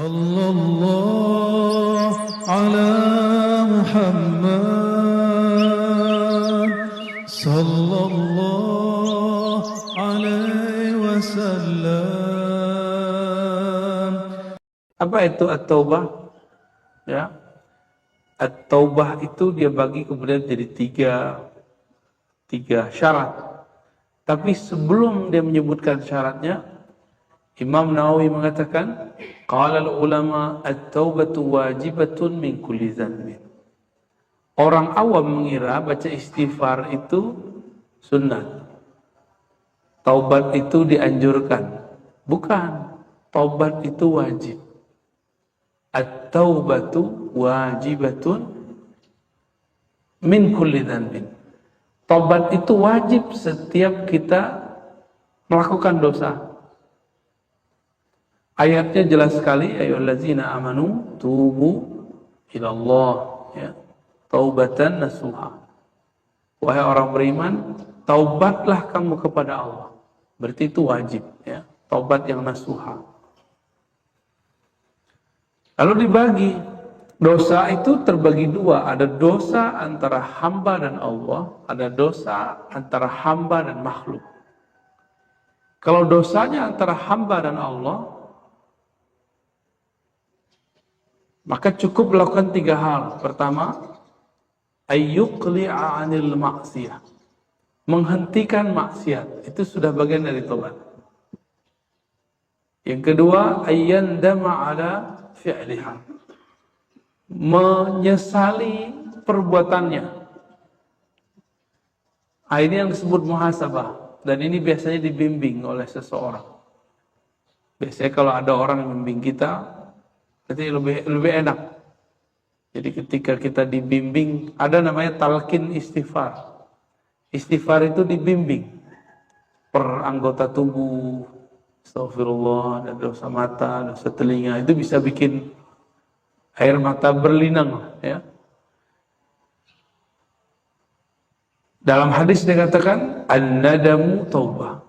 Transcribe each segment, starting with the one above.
Sallallahu ala Muhammad Sallallahu alaihi wasallam. Apa itu at-taubah? Ya. At-taubah itu dia bagi kemudian jadi tiga syarat. Tapi sebelum dia menyebutkan syaratnya, Imam Nawawi mengatakan, qala al-ulama at-taubatu wajibatun min kulli dzanbin. Orang awam mengira baca istighfar itu sunnah. Taubat itu dianjurkan. Bukan. Taubat itu wajib. At-taubatu wajibatun min kulli dzanbin. Taubat itu wajib setiap kita melakukan dosa. Ayatnya jelas sekali, ayyuhallazina amanu tubu ilallah, ya. Taubatan nasuha. Wahai orang beriman, taubatlah kamu kepada Allah. Berarti itu wajib, ya. Taubat yang nasuha. Lalu dibagi, dosa itu terbagi dua. Ada dosa antara hamba dan Allah, ada dosa antara hamba dan makhluk. Kalau dosanya antara hamba dan Allah, maka cukup melakukan tiga hal. Pertama, ayyuqli'a 'anil ma'siyah. Menghentikan maksiat, itu sudah bagian dari tobat. Yang kedua, ayyandama 'ala fi'liha. Menyesali perbuatannya. Ini yang disebut muhasabah, dan ini biasanya dibimbing oleh seseorang. Biasanya kalau ada orang yang membimbing kita, jadi lebih enak. Jadi ketika kita dibimbing, ada namanya talqin istighfar. Istighfar itu dibimbing per anggota tubuh. Astagfirullah, ada dosa mata, dosa telinga, itu bisa bikin air mata berlinang, ya. Dalam hadis dikatakan an-nadamu taubah.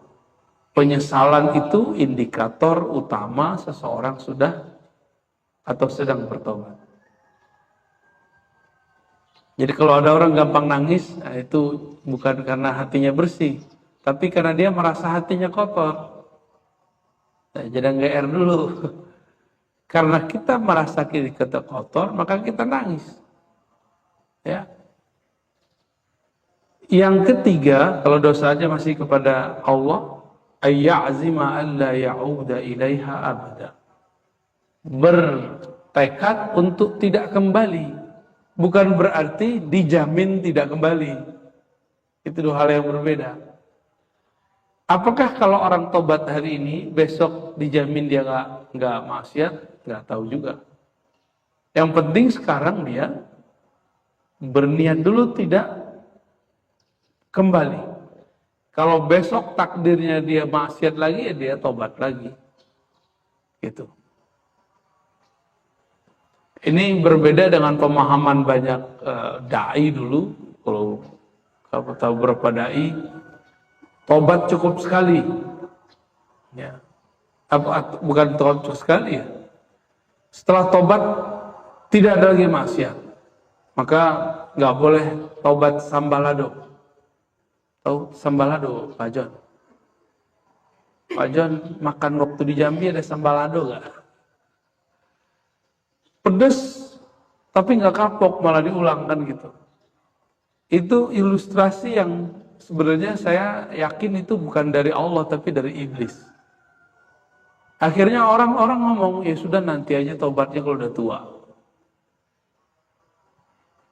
Penyesalan itu indikator utama seseorang sudah atau sedang bertobat. Jadi kalau ada orang gampang nangis, nah itu bukan karena hatinya bersih, tapi karena dia merasa hatinya kotor. Nah, jangan GR dulu. Karena kita merasa kita kotor, maka kita nangis. Ya. Yang ketiga, kalau dosanya masih kepada Allah, ayya'zima alla ya'uda ilaiha abada. Bertekad untuk tidak kembali, bukan berarti dijamin tidak kembali. Itu dua hal yang berbeda. Apakah kalau orang tobat hari ini, besok dijamin dia nggak maksiat? Nggak tahu juga. Yang penting sekarang dia berniat dulu tidak kembali. Kalau besok takdirnya dia maksiat lagi, ya dia tobat lagi. Gitu. Ini berbeda dengan pemahaman banyak dai dulu. Kalau kamu tahu berapa dai, tobat cukup sekali. Ya. Bukan tobat cukup sekali ya. Setelah tobat tidak ada lagi maksiat, maka nggak boleh tobat sambalado. Tahu sambalado, Pak John? Pak John makan waktu di Jambi ada sambalado nggak? Pedes, tapi nggak kapok, malah diulang kan gitu. Itu ilustrasi yang sebenarnya saya yakin itu bukan dari Allah, tapi dari iblis. Akhirnya orang-orang ngomong, ya sudah nanti aja tobatnya kalau udah tua.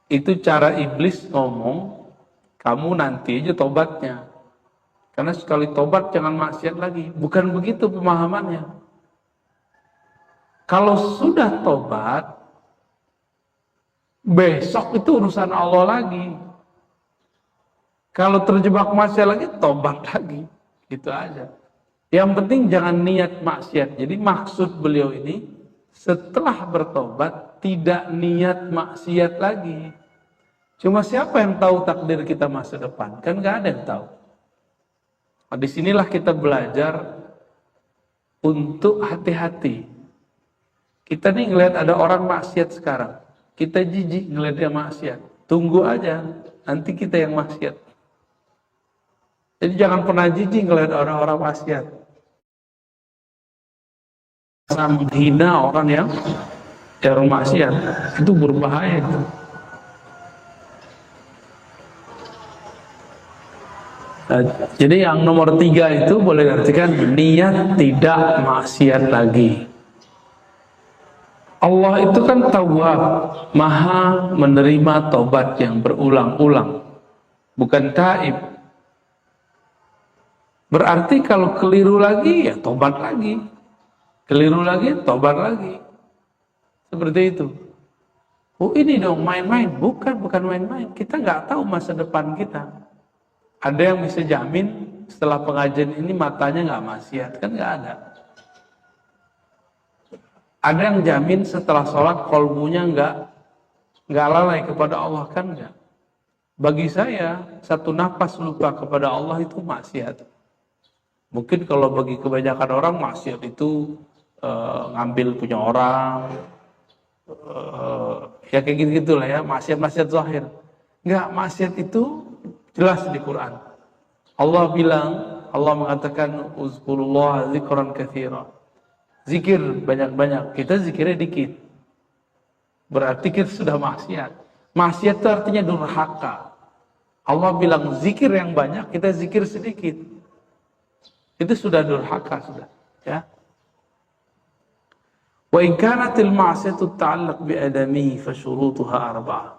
Itu cara iblis ngomong, kamu nanti aja tobatnya. Karena sekali tobat jangan maksiat lagi. Bukan begitu pemahamannya. Kalau sudah tobat, besok itu urusan Allah lagi. Kalau terjebak maksiat lagi, tobat lagi. Gitu aja. Yang penting jangan niat maksiat. Jadi maksud beliau ini, setelah bertobat, tidak niat maksiat lagi. Cuma siapa yang tahu takdir kita masa depan? Kan gak ada yang tahu. Nah, disinilah kita belajar untuk hati-hati. Kita nih ngelihat ada orang maksiat sekarang. Kita jijik ngelihat dia maksiat. Tunggu aja, nanti kita yang maksiat. Jadi jangan pernah jijik ngelihat orang-orang maksiat. Sama menghina orang yang maksiat, itu berbahaya. Nah, jadi yang nomor 3 itu boleh diartikan niat tidak maksiat lagi. Allah itu kan Tawwab, maha menerima tobat yang berulang-ulang, bukan taib. Berarti kalau keliru lagi ya tobat lagi, keliru lagi tobat lagi, seperti itu. Oh ini dong main-main, bukan main-main. Kita nggak tahu masa depan kita. Ada yang bisa jamin setelah pengajian ini matanya nggak maksiat, kan nggak ada. Ada yang jamin setelah sholat kolbunya nggak lalai kepada Allah, kan nggak. Bagi saya satu nafas lupa kepada Allah itu maksiat. Mungkin kalau bagi kebanyakan orang maksiat itu ngambil punya orang, ya kayak gitu lah ya, maksiat zahir. Enggak, maksiat itu jelas di Quran. Allah bilang, Allah mengatakan uzkurullah zikran katsira. Zikir banyak-banyak, kita zikirnya dikit. Berarti kita sudah maksiat. Maksiat itu artinya durhaka. Allah bilang zikir yang banyak, kita zikir sedikit. Itu sudah durhaka sudah, ya. Wa in kanatil ma'siyatu ta'allaq bi adamihi fa syurutuha arba'ah.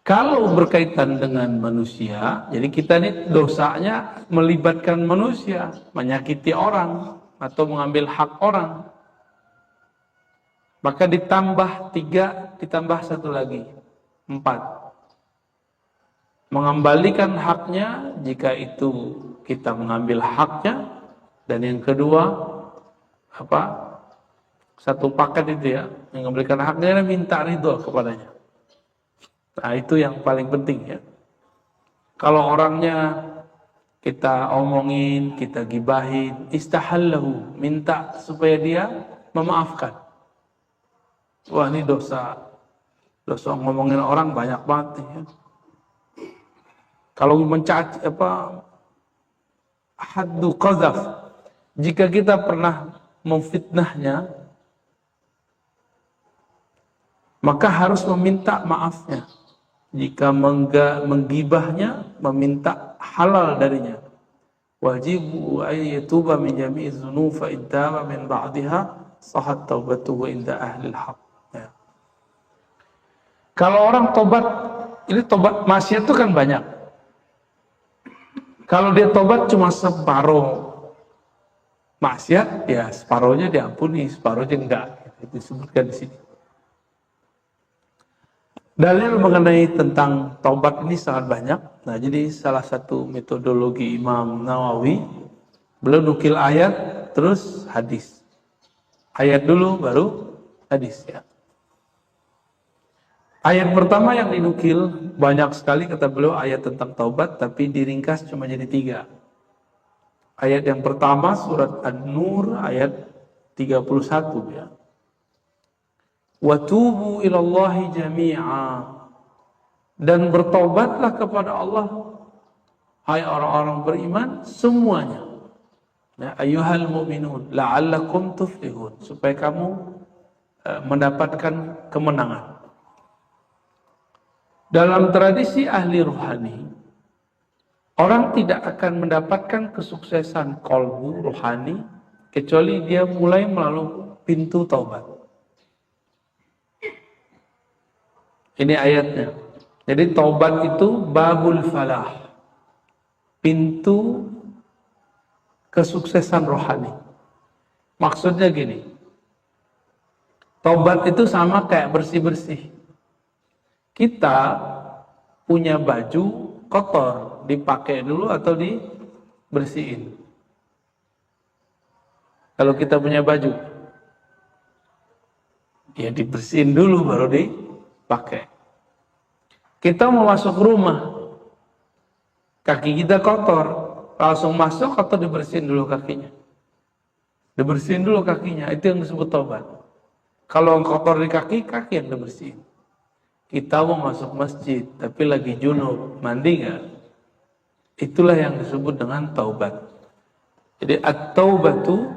Kalau berkaitan dengan manusia, jadi kita ini dosanya melibatkan manusia, menyakiti orang atau mengambil hak orang. Maka ditambah 3, ditambah 1 lagi, 4. Mengembalikan haknya jika itu kita mengambil haknya, dan yang kedua satu paket itu ya, mengambilkan haknya dan minta ridho kepadanya. Nah itu yang paling penting ya. Kalau orangnya kita omongin, kita gibahin, istahallahu, minta supaya dia memaafkan. Wah ini dosa ngomongin orang banyak banget nih ya. Kalau mencaci haddu qazaf, jika kita pernah memfitnahnya, maka harus meminta maafnya. Jika menggibahnya, meminta halal darinya. Wajibu ayyatuba min jami'i dzunub fa iddama min ba'daha sahat taubatuhu inda ahli al-haq. Ya. Kalau orang tobat, ini tobat maksiat itu kan banyak. Kalau dia tobat cuma separuh maksiat, ya separuhnya diampuni, separuhnya enggak. Itu disebutkan di sini. Dalil mengenai tentang taubat ini sangat banyak. Nah, jadi salah satu metodologi Imam Nawawi, beliau nukil ayat terus hadis. Ayat dulu baru hadis ya. Ayat pertama yang dinukil banyak sekali kata beliau ayat tentang taubat, tapi diringkas cuma jadi 3. Ayat yang pertama surat An-Nur ayat 31 ya. Watubu ilallahi jami'a, dan bertobatlah kepada Allah hai orang-orang beriman semuanya. Ya ayyuhal mu'minun la'allakum tuflihun, supaya kamu mendapatkan kemenangan. Dalam tradisi ahli rohani, orang tidak akan mendapatkan kesuksesan qalbu rohani kecuali dia mulai melalui pintu taubat. Ini ayatnya. Jadi taubat itu babul falah, pintu kesuksesan rohani. Maksudnya gini, taubat itu sama kayak bersih-bersih. Kita punya baju kotor, dipakai dulu atau dibersihin? Kalau kita punya baju, ya dibersihin dulu baru dipakai. Kita mau masuk rumah, kaki kita kotor, langsung masuk atau dibersihin dulu kakinya? Dibersihin dulu kakinya, itu yang disebut taubat. Kalau kotor di kaki, kaki yang dibersihin. Kita mau masuk masjid, tapi lagi junub, mandi nggak? Itulah yang disebut dengan taubat. Jadi at-taubatu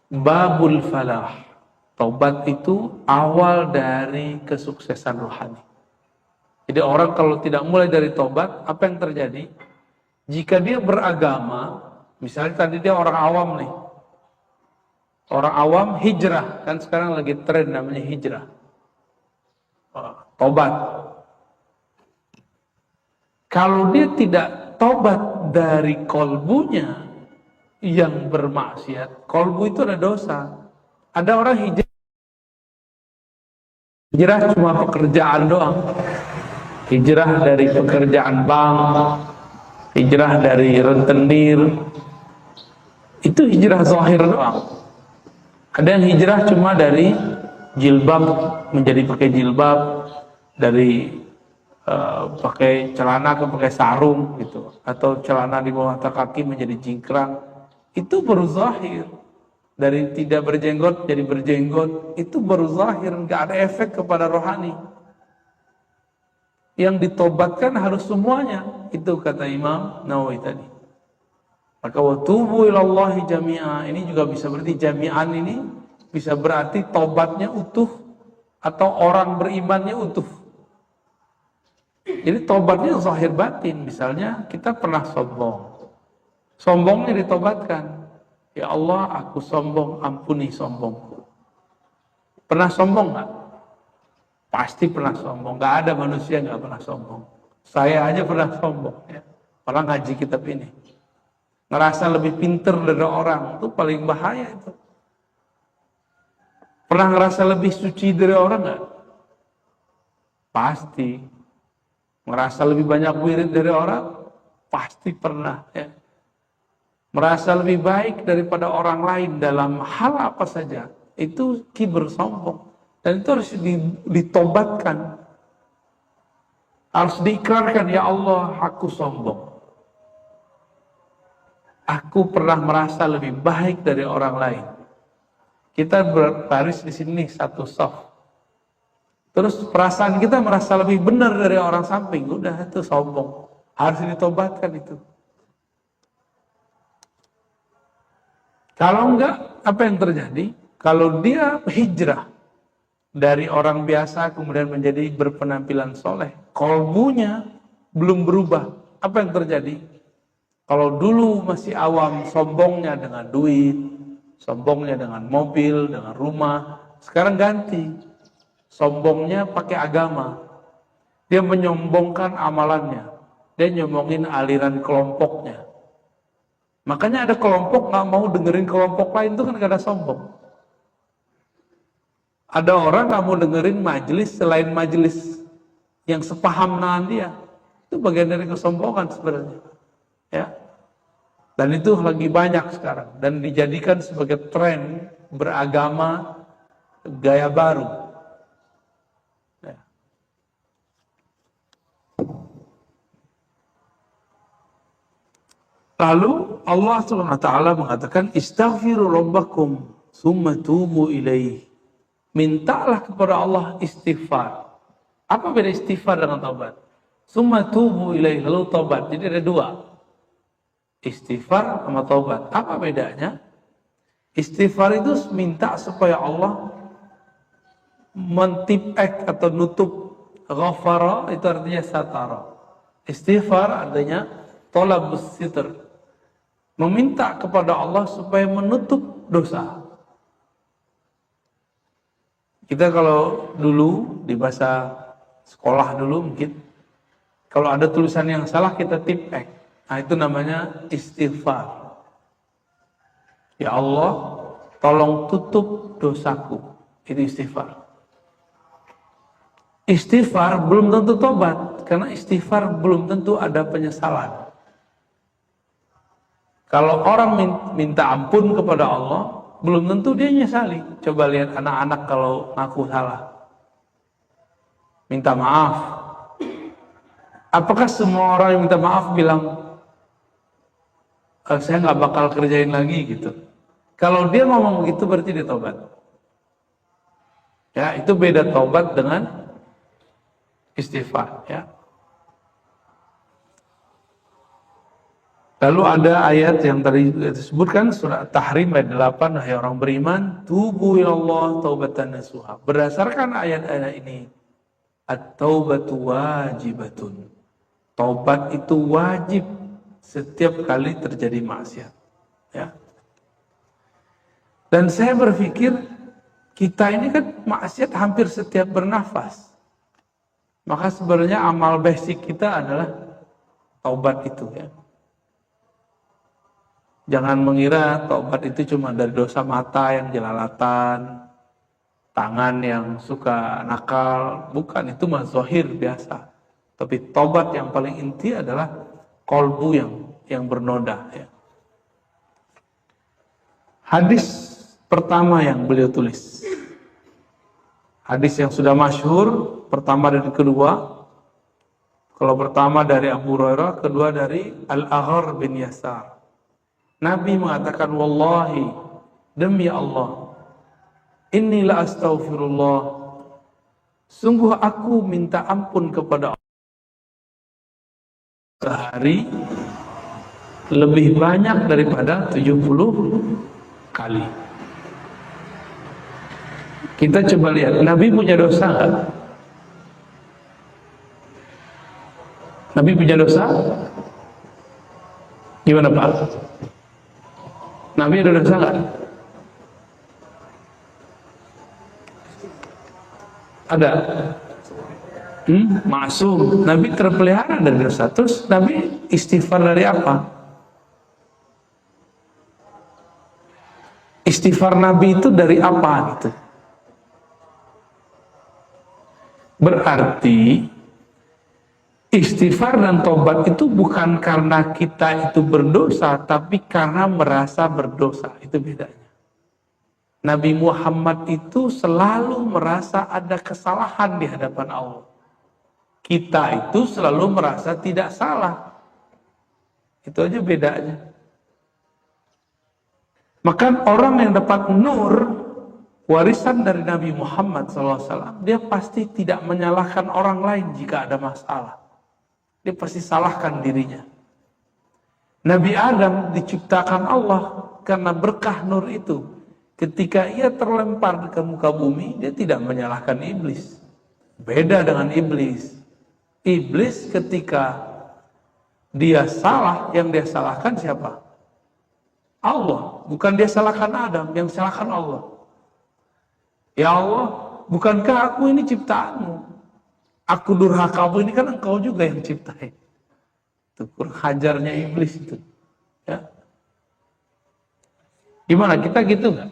babul falah. Taubat itu awal dari kesuksesan rohani. Jadi orang kalau tidak mulai dari taubat, apa yang terjadi? Jika dia beragama, misalnya tadi dia orang awam nih. Orang awam hijrah, kan sekarang lagi tren namanya hijrah. Taubat. Kalau dia tidak taubat dari kolbunya yang bermaksiat, kolbu itu ada dosa. Ada orang hijrah cuma pekerjaan doang. Hijrah dari pekerjaan bank, hijrah dari rentenir, itu hijrah zahir doang. Ada yang hijrah cuma dari jilbab menjadi pakai jilbab, dari pakai celana ke pakai sarung gitu, atau celana di bawah kaki menjadi jingkrang. Itu baru zahir. Dari tidak berjenggot jadi berjenggot, itu baru zahir, nggak ada efek kepada rohani. Yang ditobatkan harus semuanya. Itu kata Imam Nawawi tadi. Maka wa tubu ilallahi jami'a, ini juga bisa berarti jami'an, ini bisa berarti tobatnya utuh atau orang berimannya utuh. Jadi tobatnya zahir batin. Misalnya kita pernah sombong, sombongnya ditobatkan. Ya Allah, aku sombong, ampuni sombongku. Pernah sombong nggak? Pasti pernah sombong. Nggak ada manusia nggak pernah sombong. Saya aja pernah sombong. Ya. Orang ngaji kitab ini. Ngerasa lebih pinter dari orang, itu paling bahaya itu. Pernah ngerasa lebih suci dari orang nggak? Pasti. Ngerasa lebih banyak wirid dari orang? Pasti pernah. Ya. Merasa lebih baik daripada orang lain dalam hal apa saja. Itu kibir, sombong. Dan itu harus ditobatkan. Harus diikrarkan, ya Allah, aku sombong. Aku pernah merasa lebih baik dari orang lain. Kita berbaris di sini satu saf. Terus perasaan kita merasa lebih benar dari orang samping. Udah, itu sombong. Harus ditobatkan itu. Kalau enggak, apa yang terjadi? Kalau dia hijrah dari orang biasa kemudian menjadi berpenampilan soleh, kolbunya belum berubah. Apa yang terjadi? Kalau dulu masih awam, sombongnya dengan duit, sombongnya dengan mobil, dengan rumah, sekarang ganti. Sombongnya pakai agama. Dia menyombongkan amalannya. Dia nyombongin aliran kelompoknya. Makanya ada kelompok nggak mau dengerin kelompok lain, itu kan karena sombong. Ada orang nggak mau dengerin majelis selain majelis yang sepaham dengan dia. Itu bagian dari kesombongan sebenarnya. Ya. Dan itu lagi banyak sekarang dan dijadikan sebagai tren beragama gaya baru. Ya. Lalu Allah SWT mengatakan istaghfiru rabbakum summa tubu ilaih. Mintalah kepada Allah istighfar. Apa beda istighfar dengan taubat? Summa tubu ilaih, lalu taubat. Jadi ada dua. Istighfar sama taubat. Apa bedanya? Istighfar itu minta supaya Allah mentipek atau nutup. Ghafara itu artinya satara. Istighfar artinya tolabus sitr. Meminta kepada Allah supaya menutup dosa. Kita kalau dulu di bahasa sekolah dulu mungkin kalau ada tulisan yang salah kita tipek. Nah itu namanya istighfar. Ya Allah, tolong tutup dosaku. Itu istighfar. Istighfar belum tentu tobat, karena istighfar belum tentu ada penyesalan. Kalau orang minta ampun kepada Allah, belum tentu dia nyesali. Coba lihat anak-anak kalau ngaku salah. Minta maaf. Apakah semua orang yang minta maaf bilang, saya nggak bakal kerjain lagi gitu? Kalau dia ngomong begitu berarti dia tobat. Ya, itu beda taubat dengan istighfar, ya. Lalu ada ayat yang tadi disebutkan surat Tahrim ayat 8, wahai orang beriman, tubu ilallah taubatan nasuha. Berdasarkan ayat-ayat ini, at-taubatu wajibatun. Taubat itu wajib setiap kali terjadi maksiat, ya. Dan saya berpikir kita ini kan maksiat hampir setiap bernafas. Maka sebenarnya amal basic kita adalah taubat itu, ya. Jangan mengira taubat itu cuma dari dosa mata yang jelalatan, tangan yang suka nakal. Bukan, itu mah zahir biasa. Tapi taubat yang paling inti adalah kolbu yang bernoda, ya. Hadis pertama yang beliau tulis, hadis yang sudah masyhur, pertama dan kedua. Kalau pertama dari Abu Hurairah, kedua dari Al-Aghar bin Yasar. Nabi mengatakan, wallahi, demi Allah, inni la astaghfirullah, sungguh aku minta ampun kepada Allah sehari lebih banyak daripada 70 kali. Kita coba lihat, Nabi punya dosa nggak? Nabi punya dosa? Gimana Pak? Nabi ada dosa nggak? Ada. Maksum. Nabi terpelihara dari dosa. Terus Nabi istighfar dari apa? Istighfar Nabi itu dari apa gitu? Berarti istighfar dan tobat itu bukan karena kita itu berdosa, tapi karena merasa berdosa. Itu bedanya. Nabi Muhammad itu selalu merasa ada kesalahan di hadapan Allah. Kita itu selalu merasa tidak salah. Itu aja bedanya. Maka orang yang dapat nur, warisan dari Nabi Muhammad SAW, dia pasti tidak menyalahkan orang lain jika ada masalah. Dia pasti salahkan dirinya. Nabi Adam diciptakan Allah karena berkah nur itu. Ketika ia terlempar ke muka bumi, dia tidak menyalahkan iblis. Beda dengan iblis. Iblis ketika dia salah, yang dia salahkan siapa? Allah. Bukan dia salahkan Adam, yang salahkan Allah. Ya Allah, bukankah aku ini ciptaanmu? Aku durhakamu ini kan engkau juga yang ciptain. Itu kurang hajarnya iblis itu. Ya. Gimana, kita gitu nggak?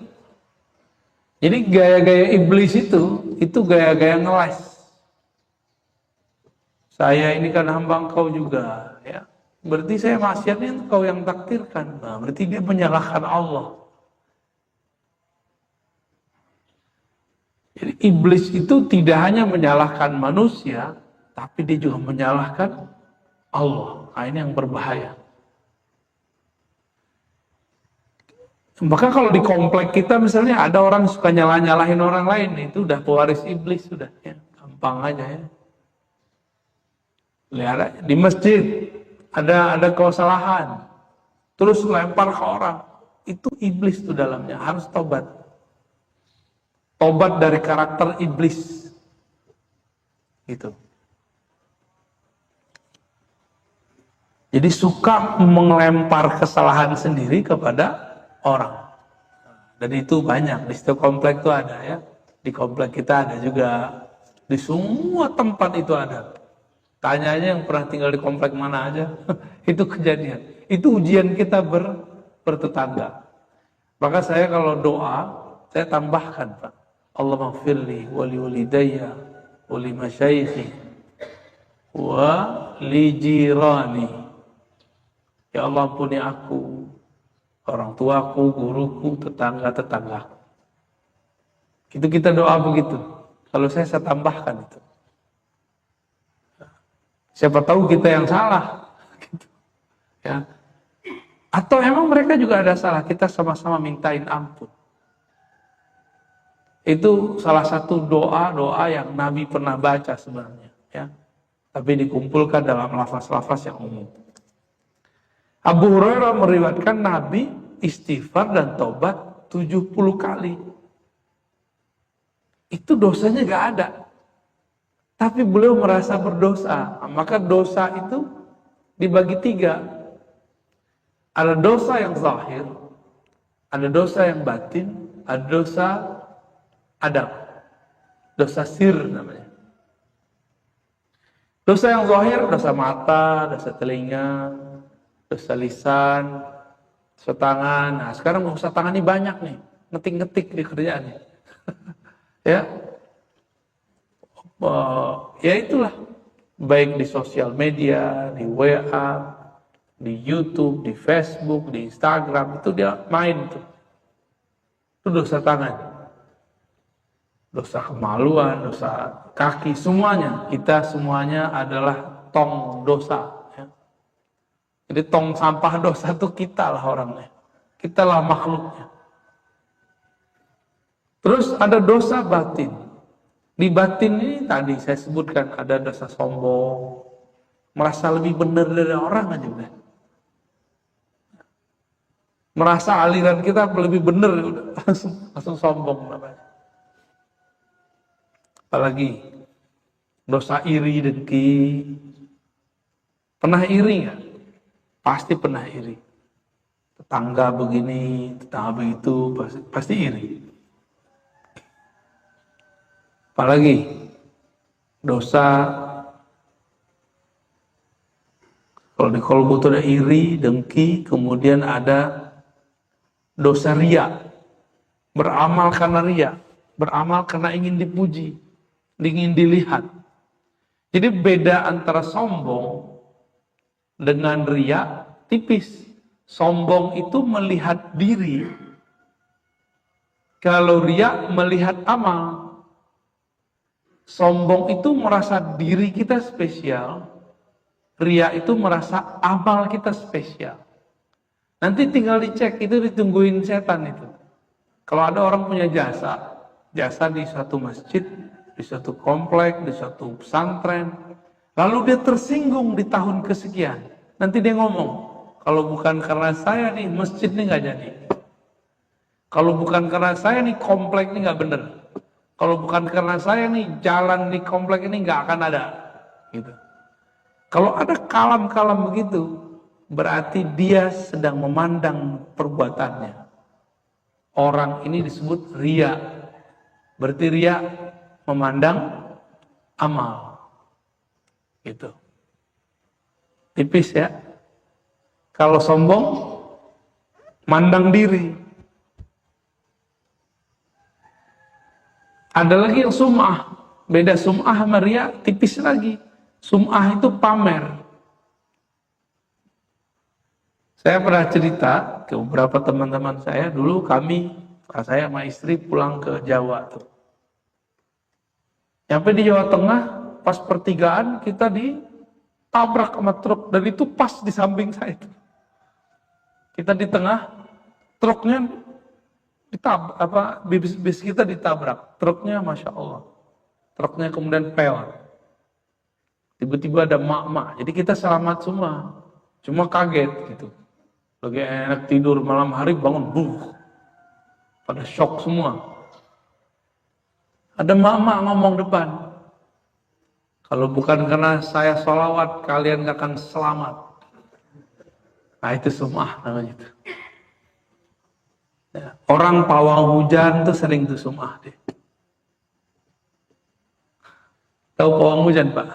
Jadi gaya-gaya iblis itu gaya-gaya ngeles. Saya ini kan hamba engkau juga, ya. Berarti saya maksiatnya engkau yang takdirkan. Nah, berarti dia menyalahkan Allah. Jadi iblis itu tidak hanya menyalahkan manusia, tapi dia juga menyalahkan Allah. Nah, ini yang berbahaya. Maka kalau di komplek kita misalnya ada orang suka nyalahin orang lain, itu udah pewaris iblis sudah, ya. Gampang aja, ya. Lihat aja, di masjid ada kesalahan, terus lempar ke orang, itu iblis tuh dalamnya, harus tobat. Tobat dari karakter iblis. Gitu. Jadi suka melempar kesalahan sendiri kepada orang. Dan itu banyak, di setiap komplek itu ada, ya. Di komplek kita ada juga, di semua tempat itu ada. Tanya aja yang pernah tinggal di komplek mana aja, itu kejadian. Itu ujian kita bertetangga. Maka saya kalau doa, saya tambahkan, Pak. Allah maghfirli wa li walidayya wa li masyaikhi wa li jirani. Ya Allah, ampuni aku, orang tuaku, guruku, tetangga-tetangga. Itu kita doa begitu. Kalau saya tambahkan itu. Siapa tahu kita yang salah. Gitu. Ya. Atau emang mereka juga ada salah, kita sama-sama mintain ampun. Itu salah satu doa-doa yang Nabi pernah baca sebenarnya, ya. Tapi dikumpulkan dalam lafaz-lafaz yang umum. Abu Hurairah meriwayatkan Nabi istighfar dan tobat 70 kali. Itu dosanya gak ada. Tapi beliau merasa berdosa. Maka dosa itu dibagi 3. Ada dosa yang zahir, ada dosa yang batin, ada dosa adab. Dosa sir namanya. Dosa yang zahir, dosa mata, dosa telinga, dosa lisan, dosa tangan. Nah, sekarang dosa tangan ini banyak nih, ngetik-ngetik di kerjaannya. Ya. Ya itulah, baik di sosial media, di WA, di YouTube, di Facebook, di Instagram, itu dia main tuh. Itu dosa tangan. Dosa kemaluan, dosa kaki, semuanya. Kita semuanya adalah tong dosa. Ya. Jadi tong sampah dosa itu kita lah orangnya. Kita lah makhluknya. Terus ada dosa batin. Di batin ini tadi saya sebutkan ada dosa sombong. Merasa lebih benar dari orang aja udah. Merasa aliran kita lebih benar, udah langsung sombong namanya. Apalagi dosa iri dengki. Pernah iri nggak? Pasti pernah iri. Tetangga begini, tetangga begitu, pasti iri. Apalagi dosa, kalau di kolbu itu ada iri, dengki, kemudian ada dosa riya. Beramal karena riya, beramal karena ingin dipuji, ingin dilihat. Jadi beda antara sombong dengan riya tipis. Sombong itu melihat diri, kalau riya melihat amal. Sombong itu merasa diri kita spesial, riya itu merasa amal kita spesial. Nanti tinggal dicek, itu ditungguin setan itu. Kalau ada orang punya jasa di suatu masjid, di suatu komplek, di suatu pesantren, lalu dia tersinggung di tahun kesekian, nanti dia ngomong, kalau bukan karena saya nih, masjid nih nggak jadi. Kalau bukan karena saya nih, komplek ini nggak bener. Kalau bukan karena saya nih, jalan di komplek ini nggak akan ada. Gitu. Kalau ada kalam-kalam begitu, berarti dia sedang memandang perbuatannya. Orang ini disebut riya. Berarti riya memandang amal. Gitu. Tipis ya. Kalau sombong, mandang diri. Ada lagi yang sum'ah. Beda sum'ah sama riya, tipis lagi. Sum'ah itu pamer. Saya pernah cerita ke beberapa teman-teman saya, dulu saya sama istri pulang ke Jawa tuh. Sampai di Jawa Tengah, pas pertigaan kita ditabrak sama truk, dan itu pas di samping saya itu. Kita di tengah, truknya bis kita ditabrak, truknya Masya Allah, truknya kemudian peot. Tiba-tiba ada mak-mak, jadi kita selamat semua, cuma kaget gitu. Lagi enak tidur malam hari bangun, pada shock semua. Ada mak-mak ngomong depan, kalau bukan karena saya sholawat, kalian gak akan selamat. Nah itu sum'ah namanya itu. Ya, orang pawang hujan tuh sering tuh sum'ah deh. Tahu pawang hujan Pak?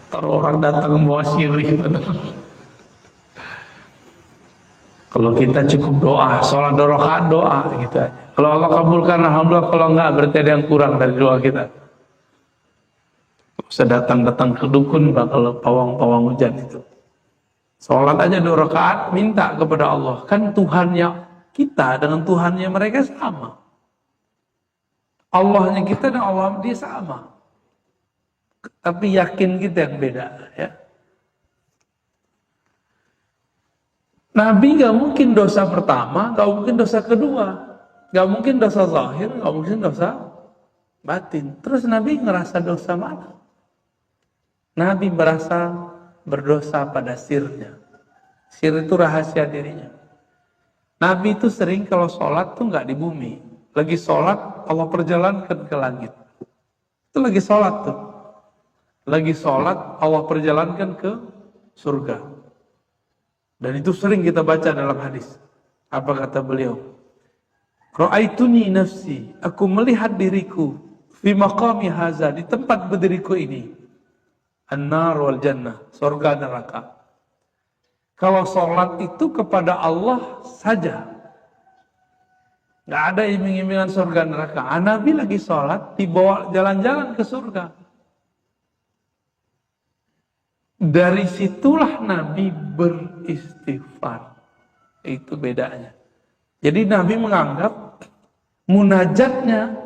Kalau orang datang membawa sirih. Kalau kita cukup doa, sholat 2 rakaat doa gitu aja. Kalau Allah kabulkan alhamdulillah, kalau enggak berarti ada yang kurang dari doa kita. Bisa datang-datang ke dukun Pak kalau pawang-pawang hujan itu. Sholat aja 2 rakaat, minta kepada Allah. Kan Tuhannya kita dengan Tuhannya mereka sama. Allahnya kita dan Allah dia sama. Tapi yakin kita yang beda. Ya. Nabi gak mungkin dosa pertama, gak mungkin dosa kedua, gak mungkin dosa zahir, gak mungkin dosa batin. Terus Nabi ngerasa dosa mana? Nabi merasa berdosa pada sirnya. Sir itu rahasia dirinya. Nabi itu sering kalau sholat tuh nggak di bumi. Lagi sholat, Allah perjalankan ke langit. Itu lagi sholat tuh. Lagi sholat, Allah perjalankan ke surga. Dan itu sering kita baca dalam hadis. Apa kata beliau? Ra'aituni nafsi, aku melihat diriku fi maqami haza, di tempat berdiriku ini. An-nar wal jannah, surga neraka. Kalau sholat itu kepada Allah saja. Nggak ada iming-imingan surga neraka. Nabi lagi sholat, dibawa jalan-jalan ke surga. Dari situlah Nabi beristighfar. Itu bedanya. Jadi Nabi menganggap munajatnya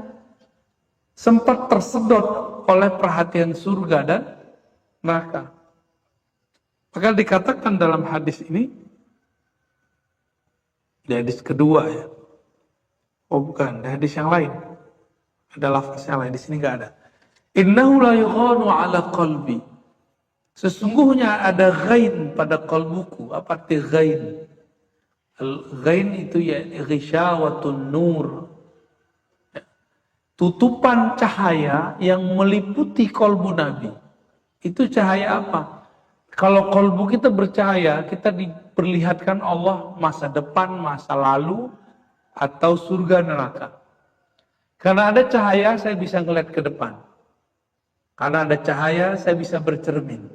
sempat tersedot oleh perhatian surga dan neraka. Maka dikatakan dalam hadis ini, di hadis kedua ya. Oh bukan, di hadis yang lain. Ada lafaz yang lain, di sini nggak ada. Innahu la yughanu ala qalbi. Sesungguhnya ada ghain pada kalbuku. Apa arti ghain? Ghain itu ya ghisyawatun nur. Tutupan cahaya yang meliputi kalbu Nabi. Itu cahaya apa? Kalau kalbu kita bercahaya, kita diperlihatkan Allah masa depan, masa lalu, atau surga neraka. Karena ada cahaya, saya bisa ngeliat ke depan. Karena ada cahaya, saya bisa bercermin.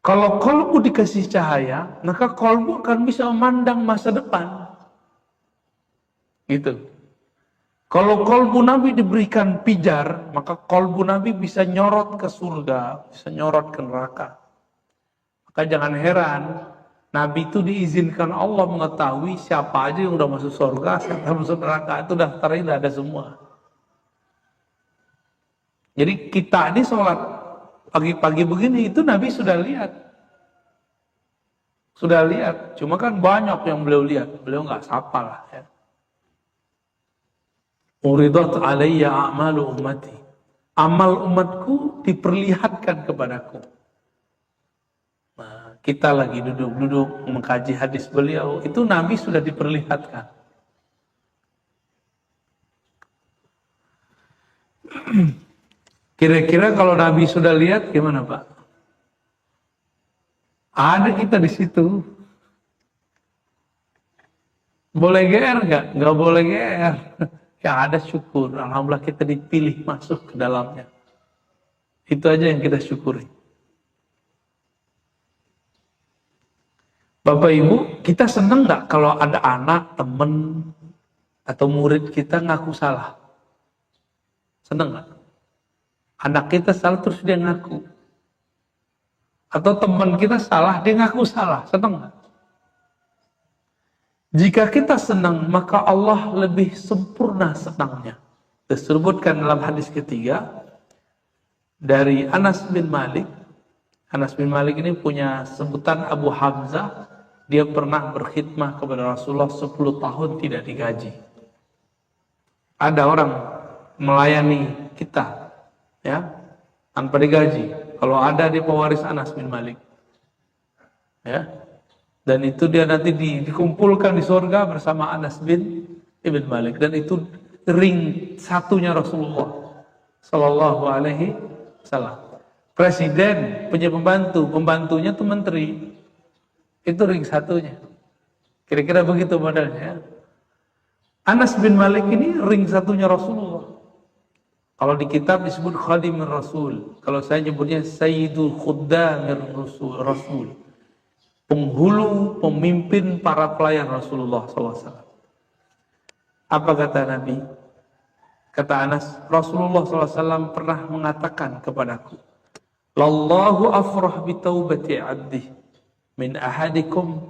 Kalau kalbu dikasih cahaya, maka kalbu akan bisa memandang masa depan. Gitu. Kalau kalbu Nabi diberikan pijar, maka kalbu Nabi bisa nyorot ke surga, bisa nyorot ke neraka. Maka jangan heran, Nabi itu diizinkan Allah mengetahui siapa aja yang udah masuk surga, siapa yang masuk neraka. Itu daftarnya udah ada semua. Jadi kita ini sholat pagi-pagi begini, itu Nabi sudah lihat. Sudah lihat. Cuma kan banyak yang beliau lihat. Beliau nggak sapa lah. Ya. Uridat alayya a'malu ummati. Amal umatku diperlihatkan kepadaku. Nah, kita lagi duduk-duduk mengkaji hadis beliau, itu Nabi sudah diperlihatkan. Kira-kira kalau Nabi sudah lihat gimana Pak? Ada kita di situ. Boleh GR nggak? Nggak boleh GR. Yang ada syukur. Alhamdulillah kita dipilih masuk ke dalamnya. Itu aja yang kita syukuri. Bapak Ibu, kita senang nggak kalau ada anak, teman, atau murid kita ngaku salah? Senang nggak? Anak kita salah terus dia ngaku. Atau teman kita salah, dia ngaku salah. Senang nggak? Jika kita senang, maka Allah lebih sempurna senangnya. Disebutkan dalam hadis ketiga dari Anas bin Malik. Anas bin Malik ini punya sebutan Abu Hamzah. Dia pernah berkhidmah kepada Rasulullah 10 tahun tidak digaji. Ada orang melayani kita, ya, tanpa digaji. Kalau ada dia pewaris Anas bin Malik, ya, dan itu dia nanti dikumpulkan di surga bersama Anas bin Ibn Malik. Dan itu ring satunya Rasulullah Sallallahu Alaihi Wasallam. Presiden punya pembantu, pembantunya itu menteri. Itu ring satunya. Kira-kira begitu modelnya. Anas bin Malik ini ring satunya Rasulullah. Kalau di kitab disebut Khadimir Rasul. Kalau saya nyebutnya Sayyidul Khuddamir Rasul. Penghulu, pemimpin para pelayan Rasulullah SAW. Apa kata Nabi? Kata Anas, Rasulullah SAW pernah mengatakan kepadaku, Lallahu afrah bitaubati abdih min ahadikum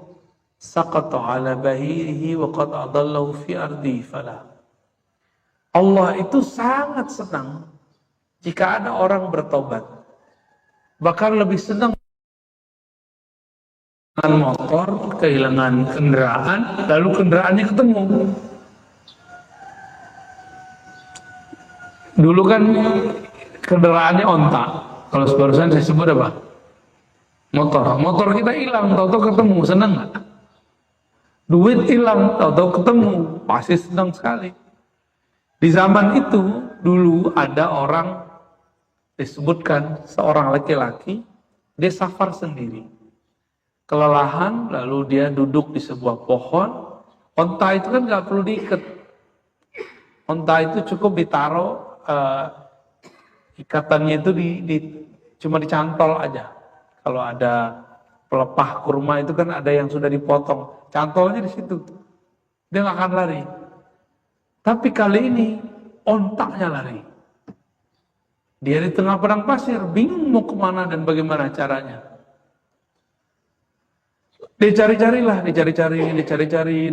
saqata ala bahirihi wa qad adallahu fi ardi falah. Allah itu sangat senang jika ada orang bertobat. Bahkan lebih senang motor, kehilangan kendaraan, lalu kendaraannya ketemu. Dulu kan kendaraannya onta. Kalau barusan saya sebut apa? Motor. Motor kita hilang, tahu-tahu ketemu, senang nggak? Duit hilang, tahu-tahu ketemu, pasti senang sekali. Di zaman itu dulu ada orang disebutkan seorang laki-laki, dia safar sendiri. Kelelahan, lalu dia duduk di sebuah pohon. Onta itu kan nggak perlu diikat. Onta itu cukup ditaruh, ikatannya itu cuma dicantol aja. Kalau ada pelepah kurma itu kan ada yang sudah dipotong, cantolnya di situ. Dia nggak akan lari. Tapi kali ini ontaknya lari. Dia di tengah padang pasir, bingung mau kemana dan bagaimana caranya. Dicari-cari,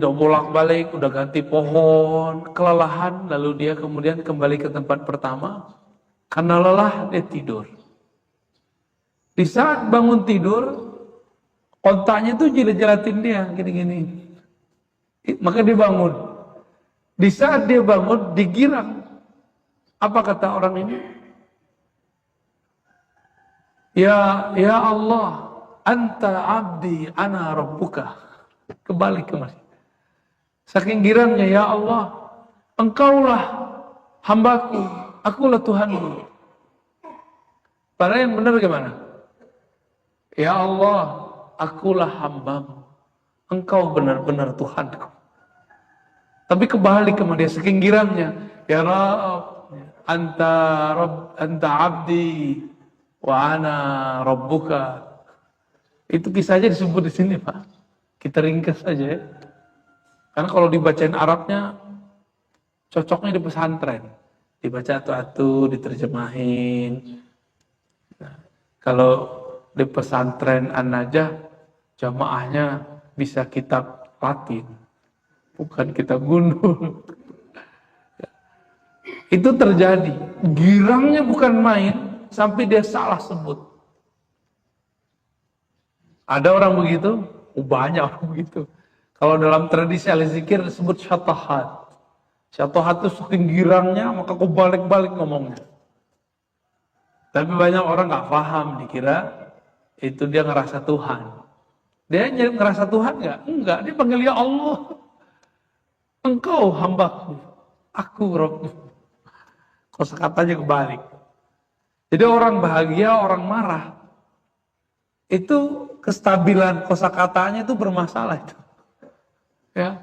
udah bolak-balik, udah ganti pohon, kelelahan, lalu dia kemudian kembali ke tempat pertama. Karena lelah, dia tidur. Di saat bangun tidur, ontaknya tuh jilat-jilatin dia, gini-gini. Maka dia bangun. Di saat dia bangun, digirang. Apa kata orang ini? Ya Allah, anta abdi, ana rabbuka. Kembali ke masjid. Saking girangnya, ya Allah, engkaulah hambaku, akulah Tuhanku. Padahal yang benar gimana? Ya Allah, akulah hambamu, engkau benar-benar Tuhanku. Tapi kembali ke dia, saking girangnya, ya Rabb, anta abdi, wa ana rabbuka. Itu kisahnya disebut di sini, Pak. Kita ringkas saja ya. Karena kalau dibacain Arabnya, cocoknya di pesantren. Dibaca atu-atu, diterjemahin. Nah, kalau di pesantren An-Najah, jamaahnya bisa kitab Latin, bukan kitab gundul. Itu terjadi. Girangnya bukan main, sampai dia salah sebut. Ada orang begitu? Banyak orang begitu. Kalau dalam tradisi al-zikir disebut syatahat. Syatahat itu saking girangnya, maka kau balik-balik ngomongnya. Tapi banyak orang nggak paham, dikira itu dia ngerasa Tuhan. Dia ngerasa Tuhan nggak? Enggak, dia panggil ya Allah. Engkau hambaku, aku Rabb. Kosakatanya kebalik. Jadi orang bahagia, orang marah, itu kestabilan kosakatanya itu bermasalah itu. Ya.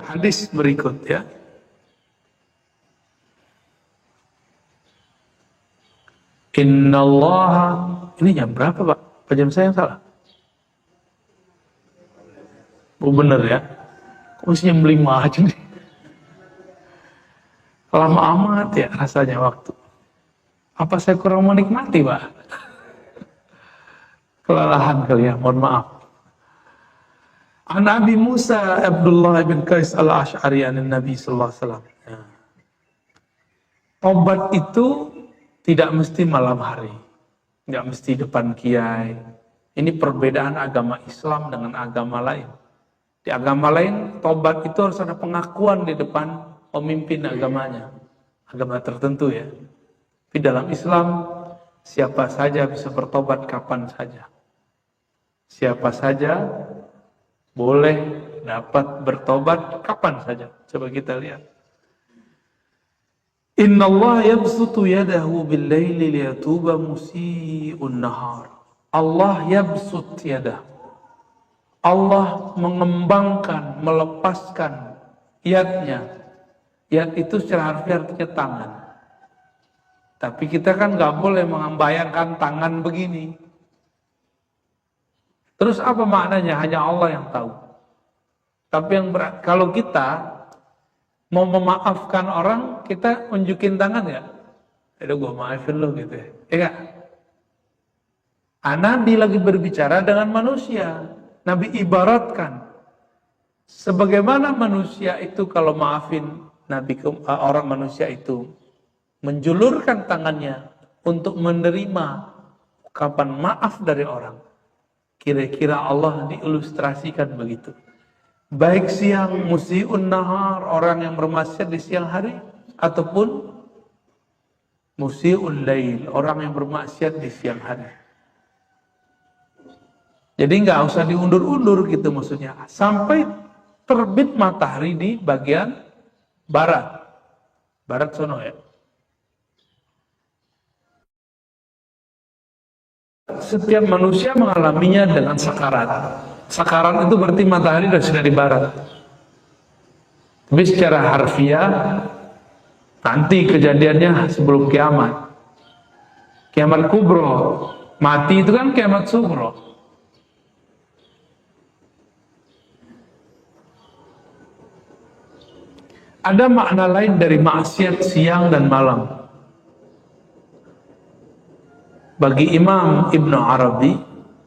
Hadis berikut ya. Innallaha, ini jam berapa Pak? Apa jam saya yang salah? Oh bener ya. Kok masih jam 5 aja nih? Lama amat ya rasanya waktu. Apa saya kurang menikmati Pak? Kelelahan kali ya, mohon maaf. An Abi Musa Abdullah bin Qais al-Ash'ari an Nabi sallallahu alaihi wasallam. Tobat itu tidak mesti malam hari, nggak mesti depan kiai. Ini perbedaan agama Islam dengan agama lain. Di agama lain, tobat itu harus ada pengakuan di depan pemimpin agamanya, agama tertentu ya. Tapi dalam Islam, siapa saja bisa bertobat kapan saja. Siapa saja boleh dapat bertobat kapan saja. Coba kita lihat. Inna Allah yabsutu yadahu bil-laili liyatuba musii'un nahar. Allah yabsut yadahu. Allah mengembangkan, melepaskan yadnya. Yad itu secara harfiah artinya tangan. Tapi kita kan nggak boleh membayangkan tangan begini. Terus apa maknanya? Hanya Allah yang tahu. Tapi yang kalau kita mau memaafkan orang, kita unjukin tangan nggak? Aduh gue maafin lo gitu ya. Ya Nabi lagi berbicara dengan manusia. Nabi ibaratkan sebagaimana manusia itu kalau maafin orang manusia itu menjulurkan tangannya untuk menerima ungkapan maaf dari orang. Kira-kira Allah diilustrasikan begitu. Baik siang musii'un nahar, orang yang bermaksiat di siang hari, ataupun musii'ul lail, orang yang bermaksiat di siang hari. Jadi nggak usah diundur-undur gitu maksudnya. Sampai terbit matahari di bagian barat. Barat sono ya. Setiap manusia mengalaminya dengan sakarat. Sakarat itu berarti matahari sudah di barat. Tapi secara harfiah nanti kejadiannya sebelum kiamat. Kiamat kubro. Mati itu kan kiamat sugro. Ada makna lain dari maksiat siang dan malam. Bagi Imam Ibnu Arabi,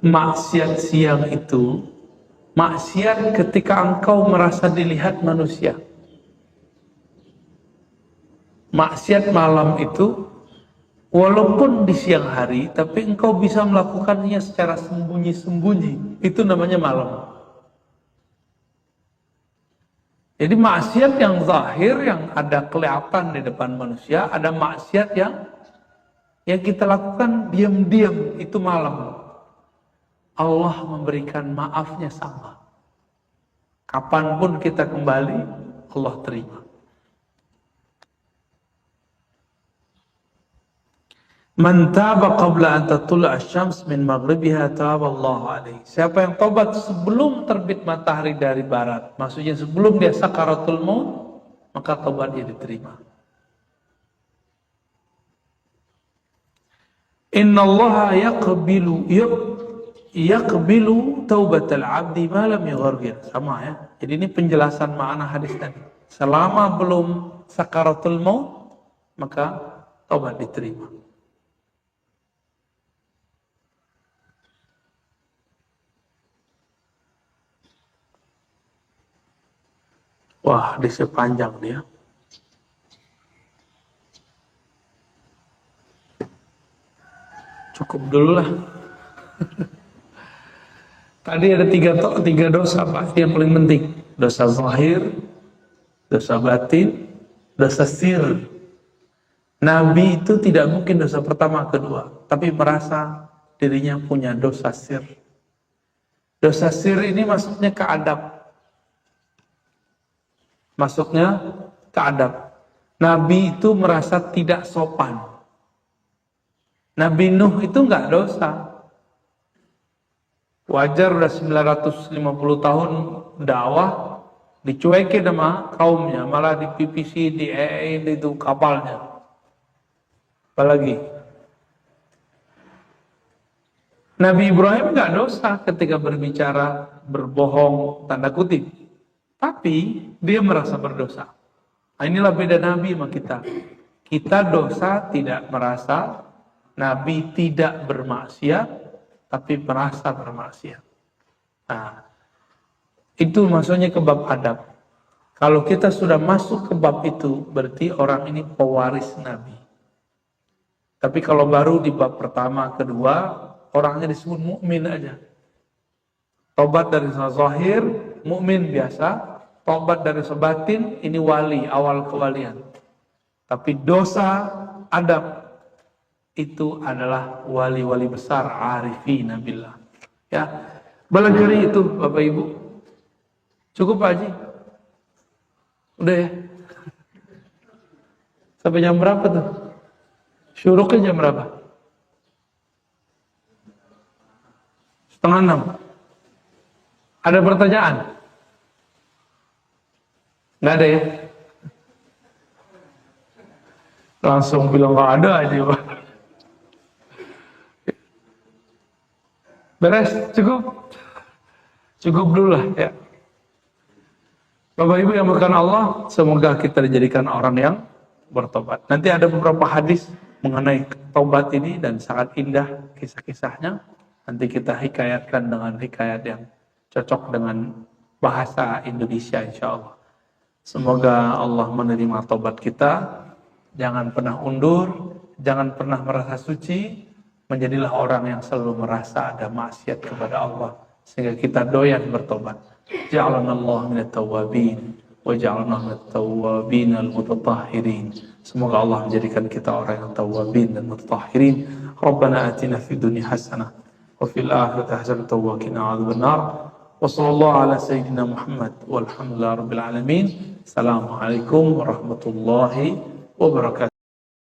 maksiat siang itu maksiat ketika engkau merasa dilihat manusia. Maksiat malam itu walaupun di siang hari, tapi engkau bisa melakukannya secara sembunyi-sembunyi. Itu namanya malam. Jadi maksiat yang zahir, yang ada kelihatan di depan manusia, ada maksiat yang kita lakukan diam-diam, itu malam. Allah memberikan maafnya sama. Kapanpun kita kembali, Allah terima. Man taba qabla an tatlu'a asy-syams min maghribiha taballahu alaihi. Siapa yang tobat sebelum terbit matahari dari barat, maksudnya sebelum dia sakaratul maut, maka tobatnya diterima. Innallaha yaqbilu taubatal 'abdi ma lam yughargir. Sama ya. Jadi ini penjelasan makna hadis tadi. Selama belum sakaratul maut, maka taubat diterima. Wah, hadisnya panjang dia. Cukup dulu lah. Tadi ada tiga dosa pasti yang paling penting. Dosa zahir, dosa batin, dosa sir. Nabi itu tidak mungkin dosa pertama, kedua, tapi merasa dirinya punya dosa sir. Dosa sir ini maksudnya ke adab. Masuknya ke adab. Nabi itu merasa tidak sopan. Nabi Nuh itu enggak dosa. Wajar udah 950 tahun dakwah, dicuekin sama kaumnya, malah dipipisi, itu kapalnya. Apalagi Nabi Ibrahim enggak dosa ketika berbicara berbohong tanda kutip. Tapi dia merasa berdosa. Nah, inilah beda Nabi sama kita. Kita dosa tidak merasa, Nabi tidak bermaksiat, tapi merasa bermaksiat. Nah, itu maksudnya ke bab adab. Kalau kita sudah masuk ke bab itu, berarti orang ini pewaris Nabi. Tapi kalau baru di bab pertama, kedua, orangnya disebut mukmin aja. Tobat dari zahir, mukmin biasa. Tobat dari sebatin, ini wali, awal kewalian. Tapi dosa, adab, itu adalah wali-wali besar, arifin billah. Ya, belajar itu Bapak Ibu. Cukup Pak Haji? Udah ya? Sampai jam berapa tuh? Syuruknya jam berapa? 5:30. Ada pertanyaan? Nggak ada ya? Langsung bilang nggak ada aja Pak. Beres? Cukup? Cukup dulu lah ya. Bapak Ibu yang berkenan Allah, semoga kita dijadikan orang yang bertobat. Nanti ada beberapa hadis mengenai tobat ini dan sangat indah kisah-kisahnya. Nanti kita hikayatkan dengan hikayat yang cocok dengan bahasa Indonesia insya Allah. Semoga Allah menerima tobat kita, Jangan pernah undur, jangan pernah merasa suci, menjadilah orang yang selalu merasa ada maksiat kepada Allah, sehingga kita doyan bertobat. Ja'alana Allah minat tawabin, wa ja'alana minat tawabin al-mutatahhirin. Semoga Allah menjadikan kita orang yang tawabin dan mutatahhirin. Rabbana atina fid dunya hasanah, wa fil akhirati hasanah wa qina adzabannar. Wa sallallahu ala sayyidina Muhammad walhamdulillahi rabbil alamin. Assalamualaikum warahmatullahi wabarakatuh.